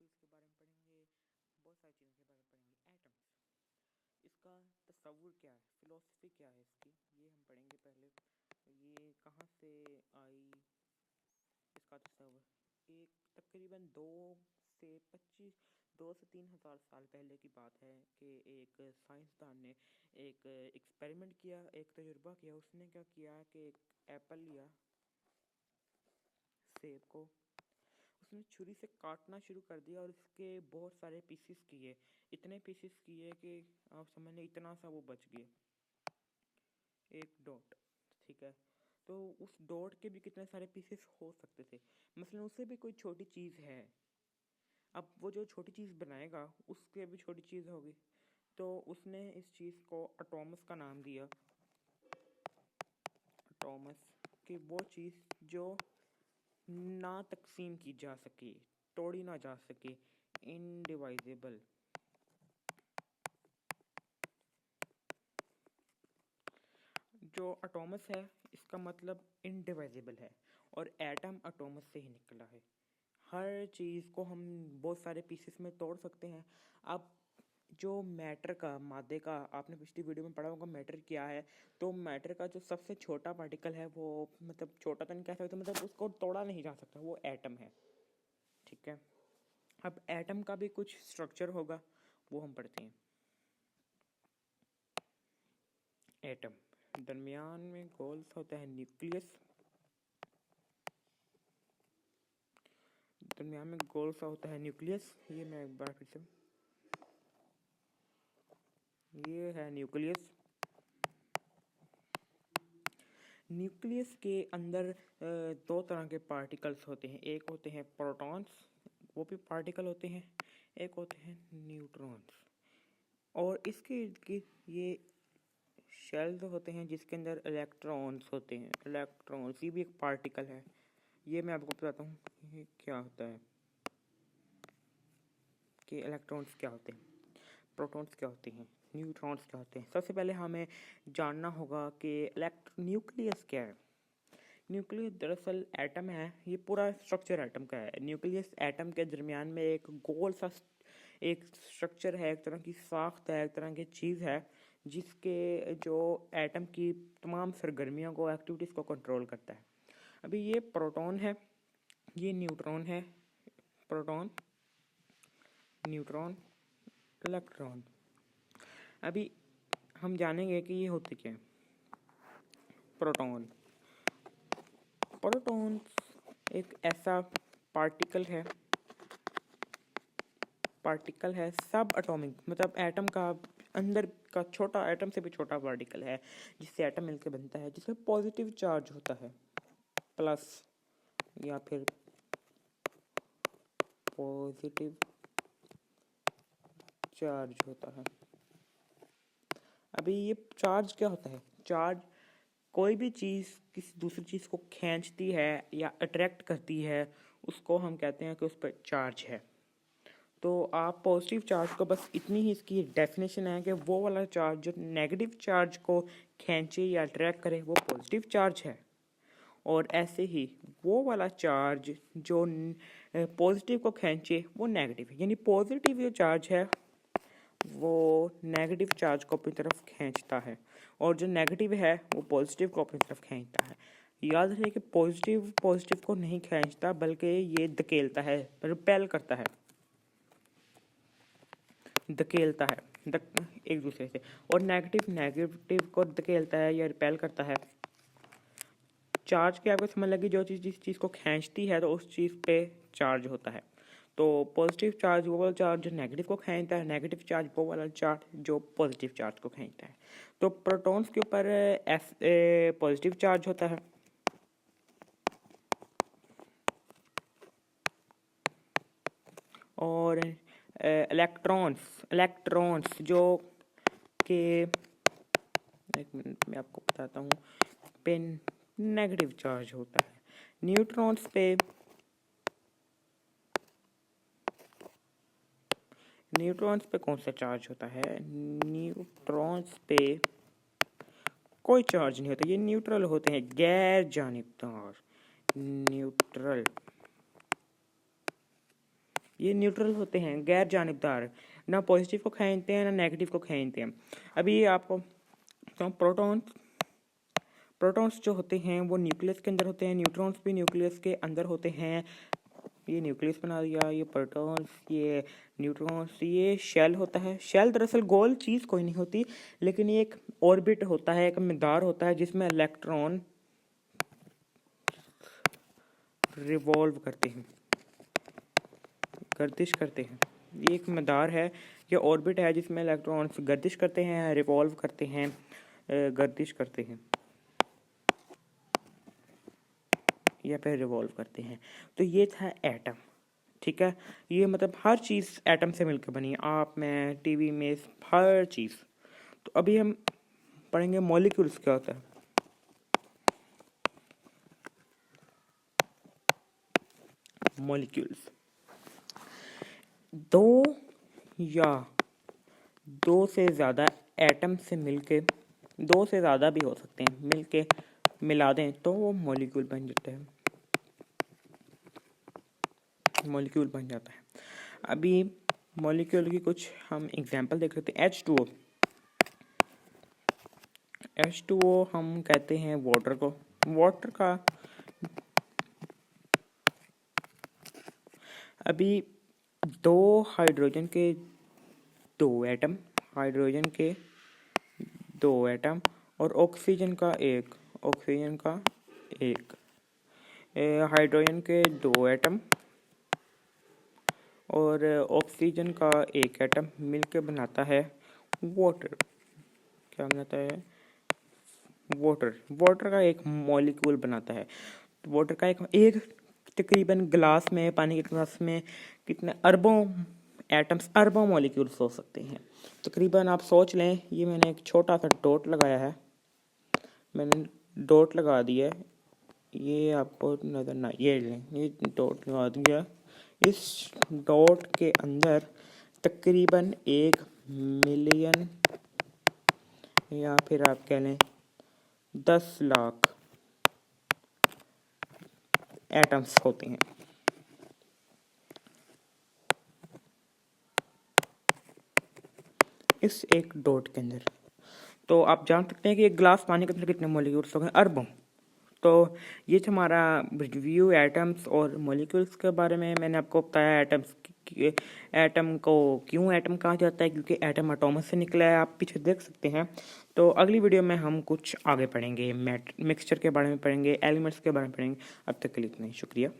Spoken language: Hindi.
मॉलिक्यूल्स के बारे में पढ़ेंगे, बहुत सारी चीज़ों के बारे में पढ़ेंगे। एटम्स, इसका तस्वुर क्या है, फिलोसफी क्या है इसकी, ये हम पढ़ेंगे पहले। ये कहाँ से आई, इसका तस्वुर एक तकरीबन 2 से 3 हज़ार साल पहले की बात है कि एक साइंसदान ने एक एक्सपेरिमेंट किया, एक तजुर्बा किया। उसने क्या किया कि एक एप्पल लिया, सेब को उसने छुरी से काटना शुरू कर दिया और उसके बहुत सारे पीसेस किए, इतने पीसेस किए कि आप समझ लें इतना सा वो बच गए, एक डॉट। ठीक है, तो उस डॉट के भी कितने सारे पीसेस हो सकते थे, मसलन उससे भी कोई छोटी चीज़ है। अब वो जो छोटी चीज़ बनाएगा उसके भी छोटी चीज़ होगी, तो उसने इस चीज़ को एटॉमस का नाम दिया। एटॉमस कि वो चीज़ जो ना तकसीम की जा सके, तोड़ी ना जा सके, इनडिवाइजेबल। जो एटॉमस है इसका मतलब इनडिवाइजेबल है, और एटम एटॉमस से ही निकला है। हर चीज़ को हम बहुत सारे पीसेस में तोड़ सकते हैं। अब जो मैटर का, मादे का, आपने पिछली वीडियो में पढ़ा होगा मैटर क्या है, तो मैटर का जो सबसे छोटा पार्टिकल है वो, मतलब छोटा तो नहीं कह सकते, मतलब उसको तोड़ा नहीं जा सकता, वो एटम है। ठीक है, अब एटम का भी कुछ स्ट्रक्चर होगा, वो हम पढ़ते हैं। एटम, दरमियान में गोल सा होता है न्यूक्लियस, दरमियान में गोल सा होता है न्यूक्लियस। ये मैं एक बार फिर से, ये है न्यूक्लियस। न्यूक्लियस के अंदर दो तरह के पार्टिकल्स होते हैं, एक होते हैं प्रोटॉन्स, वो भी पार्टिकल होते हैं, एक होते हैं न्यूट्रॉन्स। और इसके इर्द गिर्द ये शेल्स होते हैं जिसके अंदर इलेक्ट्रॉन्स होते हैं। इलेक्ट्रॉन्स ये भी एक पार्टिकल है। ये मैं आपको बताता हूँ ये क्या होता है, कि इलेक्ट्रॉन्स क्या होते हैं, प्रोटॉन्स क्या होते हैं, न्यूट्रॉन्स क्या होते हैं। सबसे पहले हमें जानना होगा कि न्यूक्लियस क्या है। न्यूक्लियस दरअसल एटम है, ये पूरा स्ट्रक्चर एटम का है। न्यूक्लियस एटम के दरमियान में एक गोल सा एक स्ट्रक्चर है, एक तरह की साख्त है, एक तरह की चीज़ है जिसके जो एटम की तमाम सरगर्मियों को, एक्टिविटीज़ को कंट्रोल करता है। अभी ये प्रोटॉन है, ये न्यूट्रॉन है, प्रोटॉन, न्यूट्रॉन, इलेक्ट्रॉन। अभी हम जानेंगे कि ये होते क्या हैं। प्रोटॉन, प्रोटॉन एक ऐसा पार्टिकल है सब एटॉमिक, मतलब एटम का अंदर का छोटा, एटम से भी छोटा पार्टिकल है जिससे एटम मिलकर बनता है, जिसमें पॉजिटिव चार्ज होता है, प्लस या फिर पॉजिटिव चार्ज होता है। अभी ये चार्ज क्या होता है, चार्ज कोई भी चीज़ किसी दूसरी चीज़ को खींचती है या अट्रैक्ट करती है, उसको हम कहते हैं कि उस पर चार्ज है। तो आप पॉजिटिव चार्ज को, बस इतनी ही इसकी डेफिनेशन है कि वो वाला चार्ज जो नेगेटिव चार्ज को खींचे या अट्रैक्ट करे वो पॉजिटिव चार्ज है, और ऐसे ही वो वाला चार्ज जो पॉजिटिव को खींचे वो नेगेटिव है। यानी पॉजिटिव जो चार्ज है वो नेगेटिव चार्ज को अपनी तरफ खींचता है, और जो नेगेटिव है वो पॉजिटिव को अपनी तरफ खींचता है। याद रखिए कि पॉजिटिव पॉजिटिव को नहीं खींचता, बल्कि ये धकेलता है, रिपेल करता है, धकेलता है एक दूसरे से, और नेगेटिव नेगेटिव को धकेलता है या रिपेल करता है। चार्ज की आपको समझ लगी, जो चीज़ जिस चीज़ को खींचती है तो उस चीज़ पे चार्ज होता है। तो पॉजिटिव चार्ज वो वाला चार्ज जो नेगेटिव को खींचता है, नेगेटिव चार्ज वो वाला चार्ज जो पॉजिटिव चार्ज को खींचता है। तो प्रोटॉन्स के ऊपर पॉजिटिव चार्ज होता है, और इलेक्ट्रॉन्स जो के, एक मिनट मैं आपको बताता हूँ, पे नेगेटिव चार्ज होता है। न्यूट्रॉन्स पे कौन सा चार्ज होता है, न्यूट्रॉन्स पे कोई चार्ज नहीं होता, ये न्यूट्रल होते हैं, गैर जानिबदार, न्यूट्रल। ये न्यूट्रल होते हैं, गैर जानिबदार, ना पॉजिटिव को खींचते हैं ना नेगेटिव को खींचते हैं। अभी आपको तो प्रोटॉन्स जो होते हैं वो न्यूक्लियस के अंदर होते हैं, न्यूट्रॉन्स भी न्यूक्लियस के अंदर होते हैं। ये न्यूक्लियस बना दिया, ये प्रोटॉन्स, ये न्यूट्रॉन्स, ये शेल होता है। शेल दरअसल गोल चीज़ कोई नहीं होती, लेकिन ये एक ऑर्बिट होता है, एक मदार होता है जिसमें इलेक्ट्रॉन रिवॉल्व करते हैं, गर्दिश करते हैं। ये एक मदार है, ये ऑर्बिट है जिसमें इलेक्ट्रॉन्स गर्दिश करते हैं, रिवॉल्व करते हैं, गर्दिश करते हैं या फिर रिवॉल्व करते हैं। तो ये था एटम, ठीक है। ये मतलब हर चीज़ एटम से मिलकर बनी है, आप, मैं, टीवी में, हर चीज़। तो अभी हम पढ़ेंगे मॉलिक्यूल्स क्या होता है। मॉलिक्यूल्स दो या दो से ज़्यादा एटम से मिलके, दो से ज़्यादा भी हो सकते हैं, मिलके मिला दें तो वो मॉलिक्यूल बन जाता है, मॉलिक्यूल बन जाता है। अभी मॉलिक्यूल की कुछ हम एग्जांपल देख लेते हैं। H2O, H2O हम कहते हैं वाटर को। वाटर का अभी दो हाइड्रोजन के दो एटम, हाइड्रोजन के दो एटम और ऑक्सीजन का एक, ऑक्सीजन का एक, हाइड्रोजन के दो एटम और ऑक्सीजन का एक एटम मिलकर बनाता है वाटर। क्या बनाता है? वाटर। वाटर का एक मॉलिक्यूल बनाता है। वाटर का एक तकरीबन गिलास में, पानी के गिलास में कितने अरबों एटम्स, अरबों मॉलिक्यूल्स हो सकते हैं। तकरीबन आप सोच लें, ये मैंने एक छोटा सा डॉट लगाया है, मैंने डॉट लगा दिया, ये आपको नज़र ना, ये लें, ये डॉट लगा दिया। इस डॉट के अंदर तकरीबन 1 मिलियन या फिर आप कह लें 10 लाख एटम्स होते हैं। इस एक डॉट के अंदर तो आप जान सकते हैं कि एक गिलास पानी के अंदर कितने मॉलिक्यूल्स हो गए, अरबों। तो ये था हमारा रिव्यू एटम्स और मॉलिक्यूल्स के बारे में। मैंने आपको बताया एटम्स, एटम को क्यों एटम कहा जाता है, क्योंकि एटम एटॉमस से निकला है, आप पीछे देख सकते हैं। तो अगली वीडियो में हम कुछ आगे पढ़ेंगे, मिक्सचर के बारे में पढ़ेंगे, एलिमेंट्स के बारे में पढ़ेंगे। अब तक के लिए इतना ही, शुक्रिया।